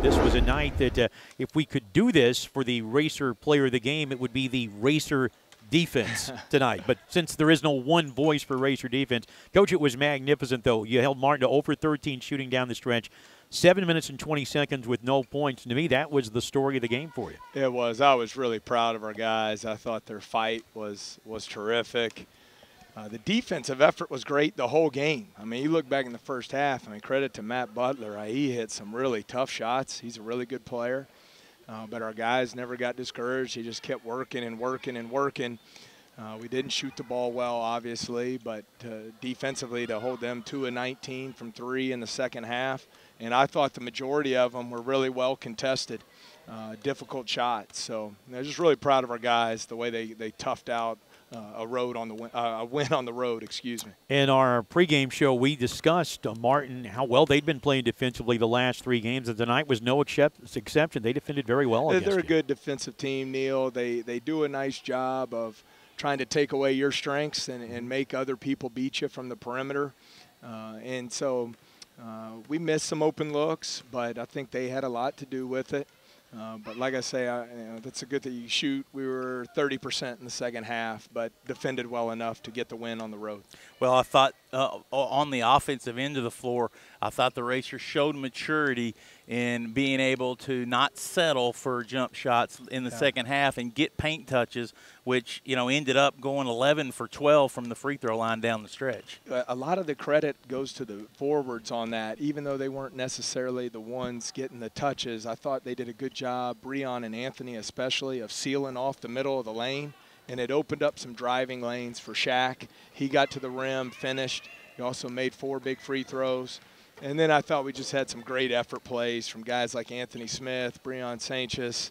This was a night that if we could do this for the Racer player of the game, it would be the Racer defense tonight. But since there is no one voice for Racer defense, Coach, it was magnificent, though. You held Martin to 0 for 13 shooting down the stretch. 7 minutes and 20 seconds with no points. To me, that was the story of the game for you. It was. I was really proud of our guys. I thought their fight was terrific. The defensive effort was great the whole game. I mean, you look back in the first half, credit to Matt Butler. He hit some really tough shots. He's a really good player. But our guys never got discouraged. He just kept working and working and working. We didn't shoot the ball well, obviously, but defensively to hold them 2 of 19 from 3 in the second half. And I thought the majority of them were really well contested, difficult shots. So I was just really proud of our guys, the way they toughed out a win on the road, excuse me. In our pregame show, we discussed, Martin, how well they'd been playing defensively the last 3 games, and tonight was no exception. They defended very well against They're you. a good defensive team, Neil. They do a nice job of trying to take away your strengths and make other people beat you from the perimeter. And so we missed some open looks, but I think they had a lot to do with it. But like I say, that's a good that you shoot. We were 30% in the second half, but defended well enough to get the win on the road. Well, I thought on the offensive end of the floor, I thought the Racers showed maturity in being able to not settle for jump shots in the second half and get paint touches, which, ended up going 11 for 12 from the free throw line down the stretch. A lot of the credit goes to the forwards on that, even though they weren't necessarily the ones getting the touches. I thought they did a good job, Breon and Anthony especially, of sealing off the middle of the lane, and it opened up some driving lanes for Shaq. He got to the rim, finished. He also made 4 big free throws. And then I thought we just had some great effort plays from guys like Anthony Smith, Breon Sanchez,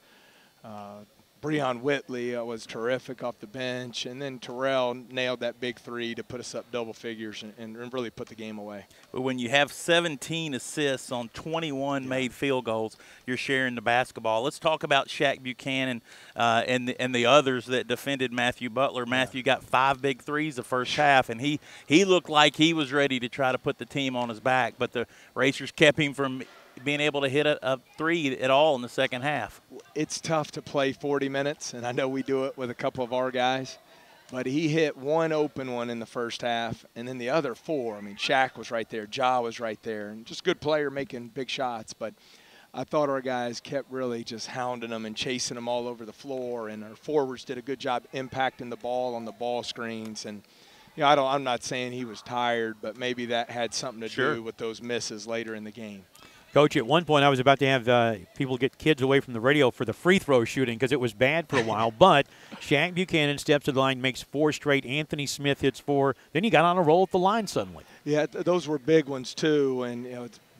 Breon Whitley was terrific off the bench, and then Terrell nailed that big 3 to put us up double figures and really put the game away. But when you have 17 assists on 21 made field goals, you're sharing the basketball. Let's talk about Shaq Buchanan and the others that defended Matthew Butler. Matthew got 5 big threes the first half, and he looked like he was ready to try to put the team on his back, but the Racers kept him from being able to hit a 3 at all in the second half. It's tough to play 40 minutes, and I know we do it with a couple of our guys, but he hit 1 open one in the first half, and then the other 4. Shaq was right there, Ja was right there, and just good player making big shots. But I thought our guys kept really just hounding them and chasing them all over the floor, and our forwards did a good job impacting the ball on the ball screens. And I'm not saying he was tired, but maybe that had something to do with those misses later in the game. Coach, at one point I was about to have people get kids away from the radio for the free throw shooting because it was bad for a while. But Shaq Buchanan steps to the line, makes 4 straight. Anthony Smith hits 4. Then he got on a roll at the line suddenly. Yeah, those were big ones too. And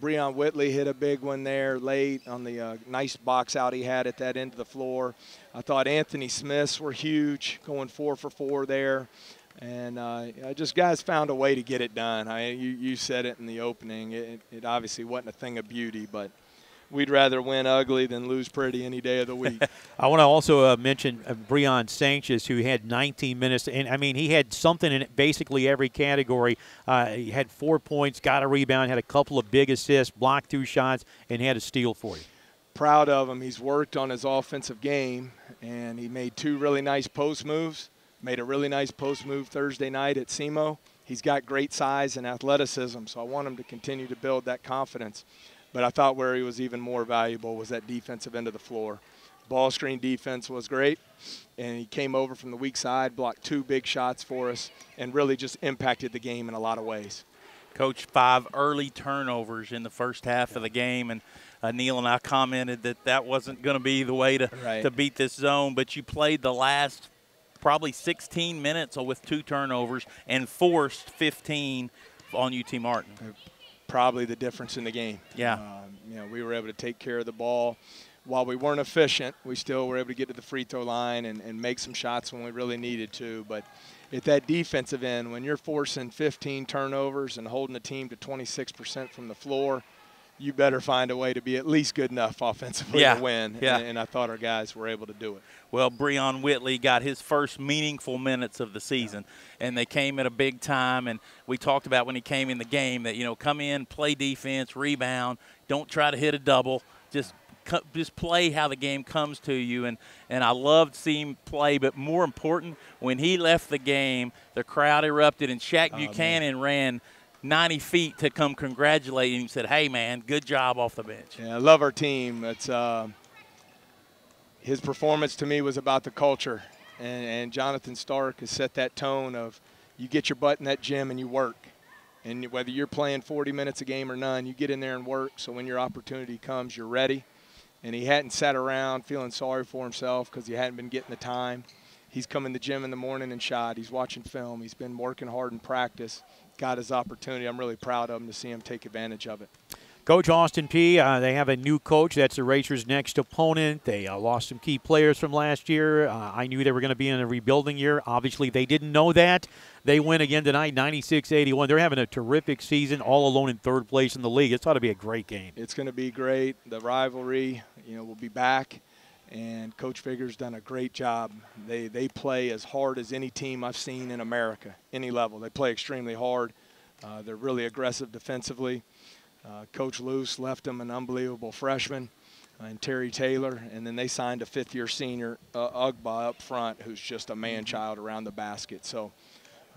Breon Whitley hit a big one there late on the nice box out he had at that end of the floor. I thought Anthony Smith's were huge, going 4 for 4 there. And just guys found a way to get it done. You said it in the opening. It obviously wasn't a thing of beauty, but we'd rather win ugly than lose pretty any day of the week. I want to also mention Breon Sanchez, who had 19 minutes. And, he had something in basically every category. He had 4 points, got a rebound, had a couple of big assists, blocked 2 shots, and had a steal for you. Proud of him. He's worked on his offensive game, and he made 2 really nice post moves. Made a really nice post move Thursday night at SEMO. He's got great size and athleticism, so I want him to continue to build that confidence. But I thought where he was even more valuable was that defensive end of the floor. Ball screen defense was great, and he came over from the weak side, blocked 2 big shots for us, and really just impacted the game in a lot of ways. Coach, 5 early turnovers in the first half of the game, and Neil and I commented that wasn't going to be the way to beat this zone, but you played the last probably 16 minutes with 2 turnovers and forced 15 on UT Martin. Probably the difference in the game. Yeah. We were able to take care of the ball. While we weren't efficient, we still were able to get to the free throw line and make some shots when we really needed to. But at that defensive end, when you're forcing 15 turnovers and holding the team to 26% from the floor, you better find a way to be at least good enough offensively to win. And I thought our guys were able to do it. Well, Breon Whitley got his first meaningful minutes of the season, and they came at a big time. And we talked about when he came in the game that, come in, play defense, rebound, don't try to hit a double. just play how the game comes to you, and I loved seeing him play. But more important, when he left the game, the crowd erupted, and Shaq Buchanan ran 90 feet to come congratulate him. He said, "Hey, man, good job off the bench." Yeah, I love our team. It's his performance to me was about the culture, and Jonathan Stark has set that tone of you get your butt in that gym and you work. And whether you're playing 40 minutes a game or none, you get in there and work, so when your opportunity comes, you're ready. And he hadn't sat around feeling sorry for himself because he hadn't been getting the time. He's come in the gym in the morning and shot. He's watching film. He's been working hard in practice, got his opportunity. I'm really proud of him to see him take advantage of it. Coach Austin P., they have a new coach. That's the Racers' next opponent. They lost some key players from last year. I knew they were going to be in a rebuilding year. Obviously, they didn't know that. They win again tonight, 96-81. They're having a terrific season, all alone in third place in the league. It's ought to be a great game. It's going to be great. The rivalry, will be back. And Coach Figure's done a great job. They play as hard as any team I've seen in America, any level. They play extremely hard. They're really aggressive defensively. Coach Luce left them an unbelievable freshman and Terry Taylor, and then they signed a fifth-year senior, Ugba, up front, who's just a man-child around the basket. So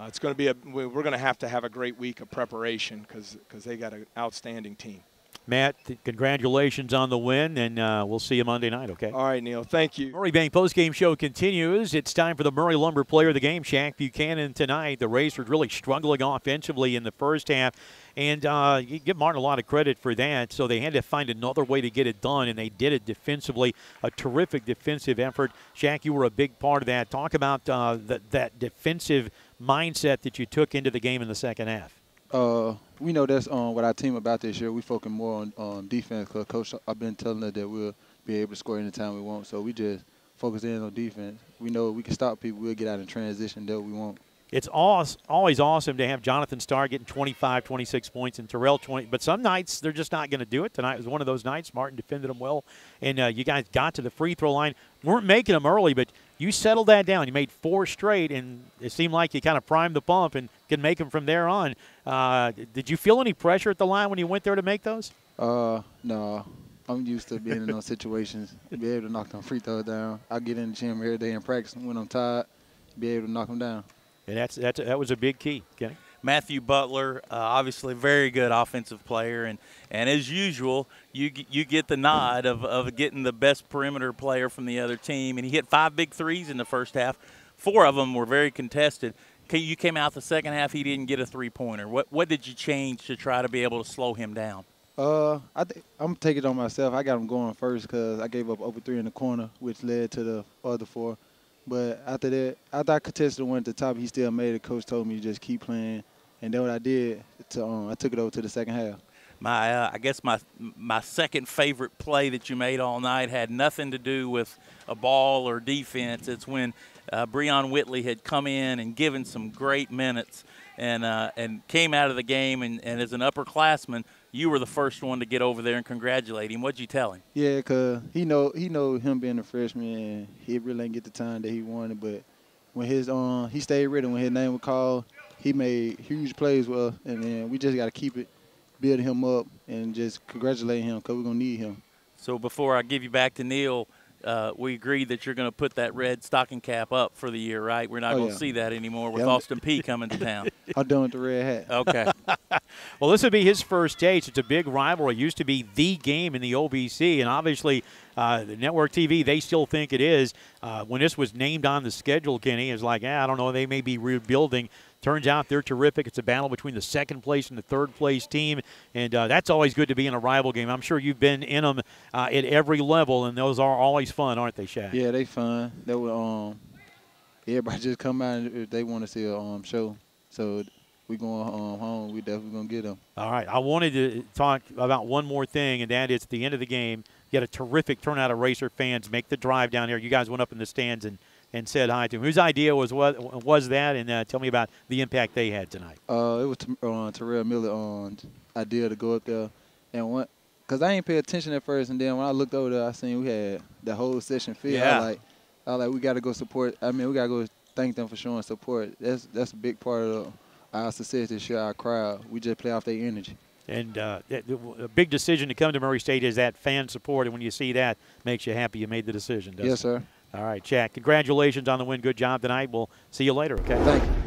it's going to be we're going to have a great week of preparation because they got an outstanding team. Matt, congratulations on the win, and we'll see you Monday night, okay? All right, Neil. Thank you. Murray Bank postgame show continues. It's time for the Murray Lumber player of the game, Shaq Buchanan, tonight. The Racers really struggling offensively in the first half, and you give Martin a lot of credit for that. So they had to find another way to get it done, and they did it defensively. A terrific defensive effort. Shaq, you were a big part of that. Talk about that defensive mindset that you took into the game in the second half. We know that's what our team about this year. We focus more on defense because Coach, I've been telling us that we'll be able to score anytime we want. So we just focus in on defense. We know we can stop people. We'll get out in transition that we want. It's always awesome to have Jonathan Starr getting 25, 26 points and Terrell 20. But some nights they're just not going to do it. Tonight was one of those nights. Martin defended them well. And you guys got to the free throw line. Weren't making them early, but you settled that down. You made 4 straight, and it seemed like you kind of primed the pump and can make them from there on. Did you feel any pressure at the line when you went there to make those? No. I'm used to being in those situations, be able to knock them free throws down. I get in the gym every day and practice when I'm tired, be able to knock them down. And that was a big key, Kenny. Matthew Butler, obviously a very good offensive player, and as usual, you get the nod of getting the best perimeter player from the other team, and he hit 5 big threes in the first half. 4 of them were very contested. You came out the second half, he didn't get a three-pointer. What did you change to try to be able to slow him down? I'm going to take it on myself. I got him going first because I gave up over 3 in the corner, which led to the other 4. But after that, after I contested the one at the top, he still made it. Coach told me to just keep playing. And then what I did, I took it over to the second half. I guess my second favorite play that you made all night had nothing to do with a ball or defense. It's when Breon Whitley had come in and given some great minutes and came out of the game. And as an upperclassman, you were the first one to get over there and congratulate him. What'd you tell him? Yeah, because he know him being a freshman, and he really didn't get the time that he wanted. But when he stayed ready, when his name was called, he made huge plays with us, and then we just got to keep it, building him up, and just congratulate him because we're going to need him. So before I give you back to Neil, we agreed that you're going to put that red stocking cap up for the year, right? We're not going to see that anymore with Austin P. coming to town. I'm done with the red hat. Okay. Well, this would be his first taste. It's a big rivalry. It used to be the game in the OVC, and obviously the network TV, they still think it is. When this was named on the schedule, Kenny, it's like, I don't know, they may be rebuilding. Turns out they're terrific. It's a battle between the second place and the third place team, and that's always good to be in a rival game. I'm sure you've been in them at every level, and those are always fun, aren't they, Shaq? Yeah, they fun. They were, everybody just come out if they want to see a show. So we going home. We definitely going to get them. All right. I wanted to talk about one more thing, and that is at the end of the game, you had a terrific turnout of Racer fans make the drive down here. You guys went up in the stands and said hi to him. Whose idea was that? And tell me about the impact they had tonight. It was Terrell Miller's idea to go up there and because I ain't pay attention at first, and then when I looked over there, I seen we had the whole session filled. Yeah. I was like, we got to go support. I mean, we got to go thank them for showing support. That's a big part of our success this year, our crowd. We just play off their energy. And a big decision to come to Murray State is that fan support, and when you see that, makes you happy you made the decision, doesn't it? Yes, sir. All right, Jack, congratulations on the win. Good job tonight. We'll see you later, okay? Thank you.